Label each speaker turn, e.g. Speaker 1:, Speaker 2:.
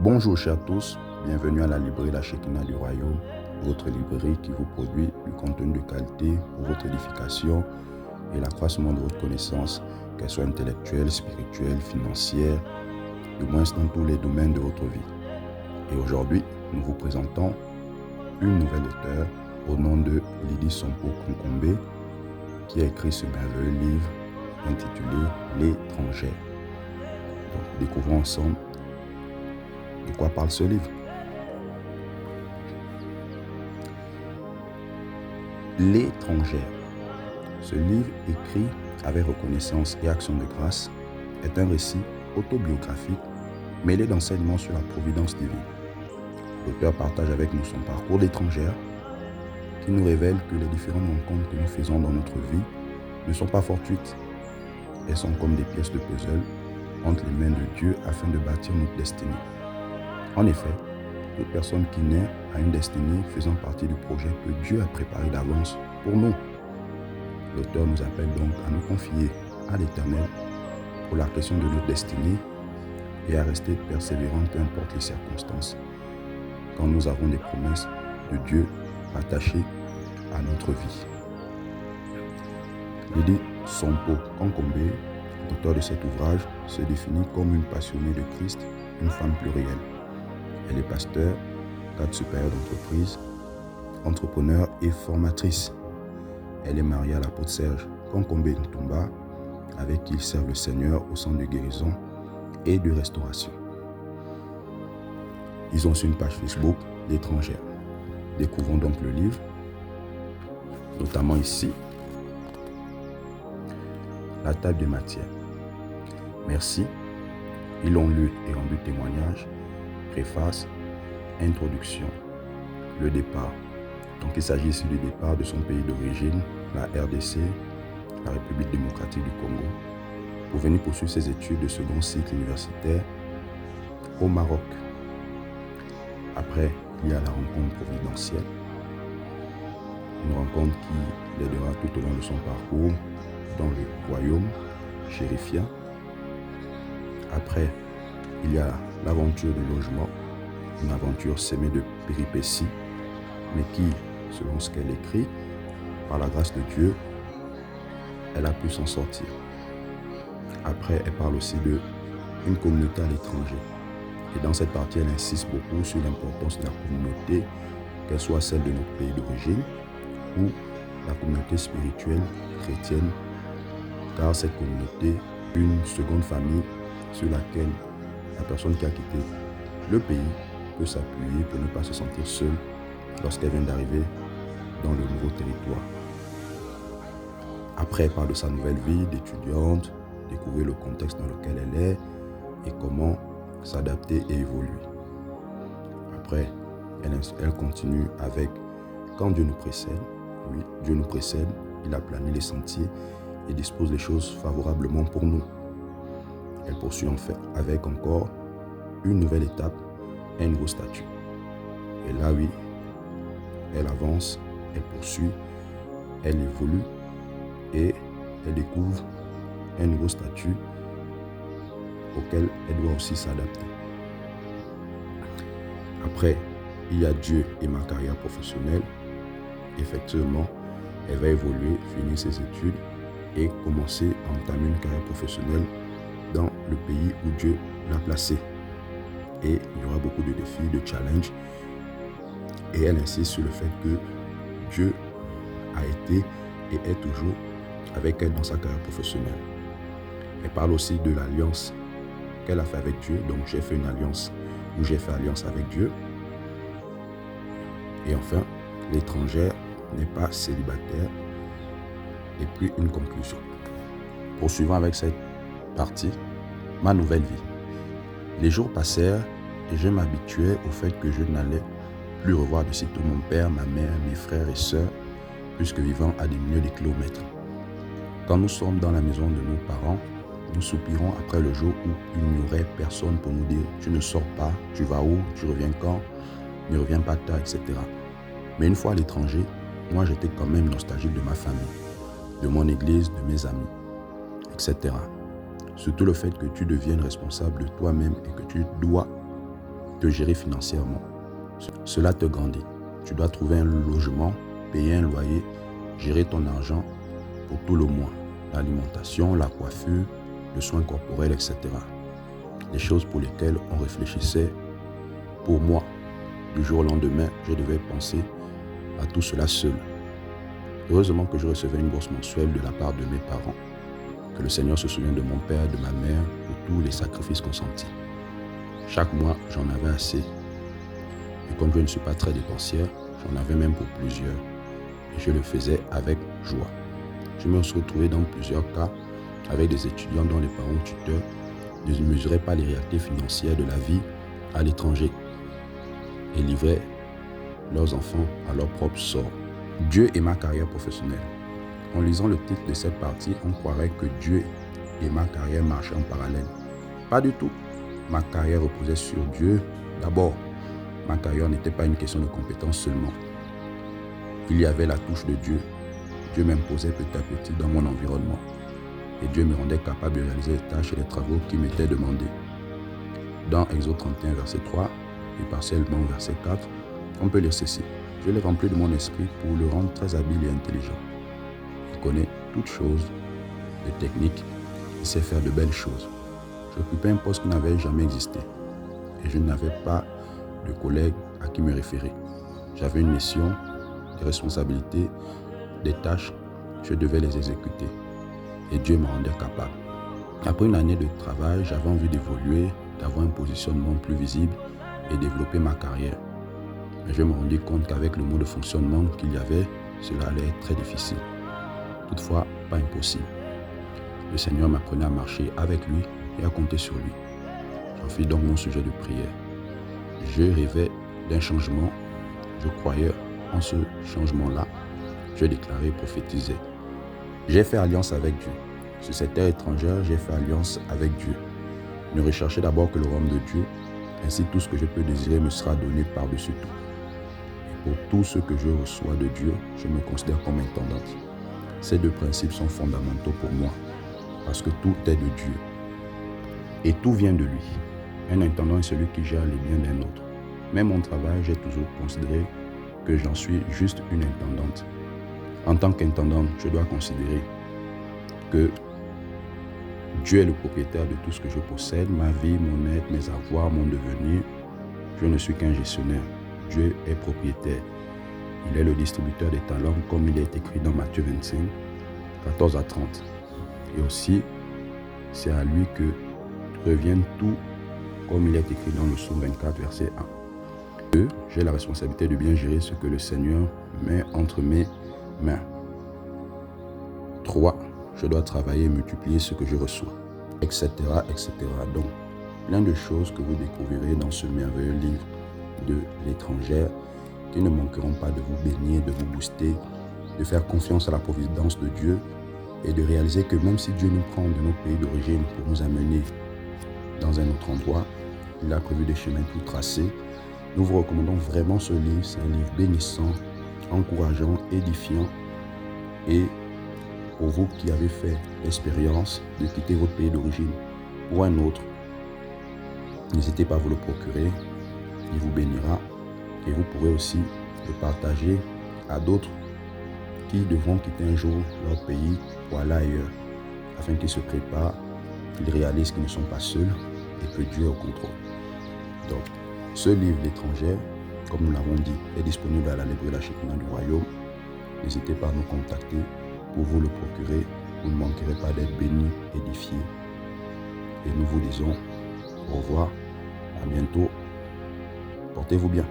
Speaker 1: Bonjour chers tous, bienvenue à la librairie La Shekinah du Royaume, votre librairie qui vous produit du contenu de qualité pour votre édification et l'accroissement de votre connaissance, qu'elle soit intellectuelle, spirituelle, financière, du moins dans tous les domaines de votre vie. Et aujourd'hui, nous vous présentons une nouvelle auteure au nom de Lydie Sompo Konkombe qui a écrit ce merveilleux livre intitulé L'étrangère. Donc, découvrons ensemble de quoi parle ce livre. L'étrangère. Ce livre, écrit avec reconnaissance et action de grâce, est un récit autobiographique mêlé d'enseignements sur la providence divine. L'auteur partage avec nous son parcours d'étrangère qui nous révèle que les différentes rencontres que nous faisons dans notre vie ne sont pas fortuites. Elles sont comme des pièces de puzzle entre les mains de Dieu afin de bâtir notre destinée. En effet, toute personne qui naît a une destinée faisant partie du projet que Dieu a préparé d'avance pour nous. L'auteur nous appelle donc à nous confier à l'Éternel pour la question de notre destinée et à rester persévérants peu importe les circonstances, quand nous avons des promesses de Dieu attachées à notre vie. Lydie Sompo Konkombe, auteur de cet ouvrage, se définit comme une passionnée de Christ, une femme plurielle. Elle est pasteur, cadre supérieur d'entreprise, entrepreneur et formatrice. Elle est mariée à l'apôtre Serge Konkombe Ntumba, avec qui il sert le Seigneur au centre de guérison et de restauration. Ils ont aussi une page Facebook, L'étrangère. Découvrons donc le livre, notamment ici, la table de matière. Merci, ils l'ont lu et rendu témoignage. Préface, introduction, le départ. Donc il s'agit ici du départ de son pays d'origine, la RDC, la République démocratique du Congo, pour venir poursuivre ses études de second cycle universitaire au Maroc. Après, il y a la rencontre providentielle, une rencontre qui l'aidera tout au long de son parcours dans le royaume chérifien. Après, il y a l'aventure du logement, une aventure semée de péripéties, mais qui, selon ce qu'elle écrit, par la grâce de Dieu, elle a pu s'en sortir. Après, elle parle aussi d'une communauté à l'étranger. Et dans cette partie, elle insiste beaucoup sur l'importance de la communauté, qu'elle soit celle de notre pays d'origine ou la communauté spirituelle chrétienne, car cette communauté, une seconde famille sur laquelle la personne qui a quitté le pays peut s'appuyer pour ne pas se sentir seule lorsqu'elle vient d'arriver dans le nouveau territoire. Après, elle parle de sa nouvelle vie d'étudiante, découvrir le contexte dans lequel elle est et comment s'adapter et évoluer. Après, elle continue avec quand Dieu nous précède. Oui, Dieu nous précède, il a plané les sentiers et dispose des choses favorablement pour nous. Elle poursuit en fait avec encore une nouvelle étape, un nouveau statut. Et là, oui, elle avance, elle poursuit, elle évolue et elle découvre un nouveau statut auquel elle doit aussi s'adapter. Après, il y a Dieu et ma carrière professionnelle. Effectivement, elle va évoluer, finir ses études et commencer à entamer une carrière professionnelle dans le pays où Dieu l'a placée. Et il y aura beaucoup de défis, de challenges. Et elle insiste sur le fait que Dieu a été et est toujours avec elle dans sa carrière professionnelle. Elle parle aussi de l'alliance qu'elle a fait avec Dieu. Donc j'ai fait une alliance où j'ai fait alliance avec Dieu. Et enfin, l'étrangère n'est pas célibataire. Et puis une conclusion. Poursuivons avec cette partie, ma nouvelle vie. Les jours passèrent et je m'habituais au fait que je n'allais plus revoir de sitôt mon père, ma mère, mes frères et sœurs, puisque vivant à des milliers de kilomètres. Quand nous sommes dans la maison de nos parents, nous soupirons après le jour où il n'y aurait personne pour nous dire « tu ne sors pas, tu vas où, tu reviens quand, ne reviens pas tard, etc. » Mais une fois à l'étranger, moi j'étais quand même nostalgique de ma famille, de mon église, de mes amis, etc. Surtout le fait que tu deviennes responsable de toi-même et que tu dois te gérer financièrement. Cela te grandit. Tu dois trouver un logement, payer un loyer, gérer ton argent pour tout le mois. L'alimentation, la coiffure, le soin corporel, etc. Les choses pour lesquelles on réfléchissait pour moi. Du jour au lendemain, je devais penser à tout cela seul. Heureusement que je recevais une bourse mensuelle de la part de mes parents. Que le Seigneur se souvienne de mon père et de ma mère pour tous les sacrifices consentis. Chaque mois, j'en avais assez. Et comme je ne suis pas très dépensière, j'en avais même pour plusieurs. Et je le faisais avec joie. Je me suis retrouvé dans plusieurs cas avec des étudiants dont les parents tuteurs ne mesuraient pas les réalités financières de la vie à l'étranger et livraient leurs enfants à leur propre sort. Dieu et ma carrière professionnelle. En lisant le titre de cette partie, on croirait que Dieu et ma carrière marchaient en parallèle. Pas du tout. Ma carrière reposait sur Dieu. D'abord, ma carrière n'était pas une question de compétence seulement. Il y avait la touche de Dieu. Dieu m'imposait petit à petit dans mon environnement. Et Dieu me rendait capable de réaliser les tâches et les travaux qui m'étaient demandés. Dans Exode 31, verset 3 et partiellement verset 4, on peut lire ceci. Je l'ai rempli de mon esprit pour le rendre très habile et intelligent. Il connaît toutes choses, les techniques, il sait faire de belles choses. J'occupais un poste qui n'avait jamais existé. Et je n'avais pas de collègues à qui me référer. J'avais une mission, des responsabilités, des tâches, je devais les exécuter. Et Dieu me rendait capable. Après une année de travail, j'avais envie d'évoluer, d'avoir un positionnement plus visible et développer ma carrière. Mais je me rendis compte qu'avec le mode de fonctionnement qu'il y avait, cela allait être très difficile. Toutefois, pas impossible. Le Seigneur m'apprenait à marcher avec lui et à compter sur lui. J'en fis donc mon sujet de prière. Je rêvais d'un changement. Je croyais en ce changement-là. Je déclarais et prophétisais. J'ai fait alliance avec Dieu. Sur cette terre étrangère, j'ai fait alliance avec Dieu. Ne recherchez d'abord que le royaume de Dieu. Ainsi, tout ce que je peux désirer me sera donné par-dessus tout. Et pour tout ce que je reçois de Dieu, je me considère comme intendante. Ces deux principes sont fondamentaux pour moi, parce que tout est de Dieu. Et tout vient de lui. Un intendant est celui qui gère les biens d'un autre. Même mon travail, j'ai toujours considéré que j'en suis juste une intendante. En tant qu'intendante, je dois considérer que Dieu est le propriétaire de tout ce que je possède, ma vie, mon être, mes avoirs, mon devenir. Je ne suis qu'un gestionnaire. Dieu est propriétaire. Il est le distributeur des talents, comme il est écrit dans Matthieu 25, 14 à 30. Et aussi, c'est à lui que revienne tout, comme il est écrit dans le psaume 24, verset 1. 2. J'ai la responsabilité de bien gérer ce que le Seigneur met entre mes mains. 3. Je dois travailler et multiplier ce que je reçois, etc., etc. Donc, plein de choses que vous découvrirez dans ce merveilleux livre de l'étrangère qui ne manqueront pas de vous bénir, de vous booster, de faire confiance à la providence de Dieu et de réaliser que même si Dieu nous prend de notre pays d'origine pour nous amener dans un autre endroit, il a prévu des chemins tout tracés. Nous vous recommandons vraiment ce livre. C'est un livre bénissant, encourageant, édifiant. Et pour vous qui avez fait l'expérience de quitter votre pays d'origine pour un autre, n'hésitez pas à vous le procurer. Il vous bénira et vous pourrez aussi le partager à d'autres qui devront quitter un jour leur pays pour aller ailleurs, afin qu'ils se préparent, qu'ils réalisent qu'ils ne sont pas seuls et que Dieu est au contrôle. Donc, ce livre d'étrangère, comme nous l'avons dit, est disponible à la librairie La Shekinah du Royaume. N'hésitez pas à nous contacter pour vous le procurer. Vous ne manquerez pas d'être bénis, édifiés. Et nous vous disons au revoir, à bientôt. Portez-vous bien.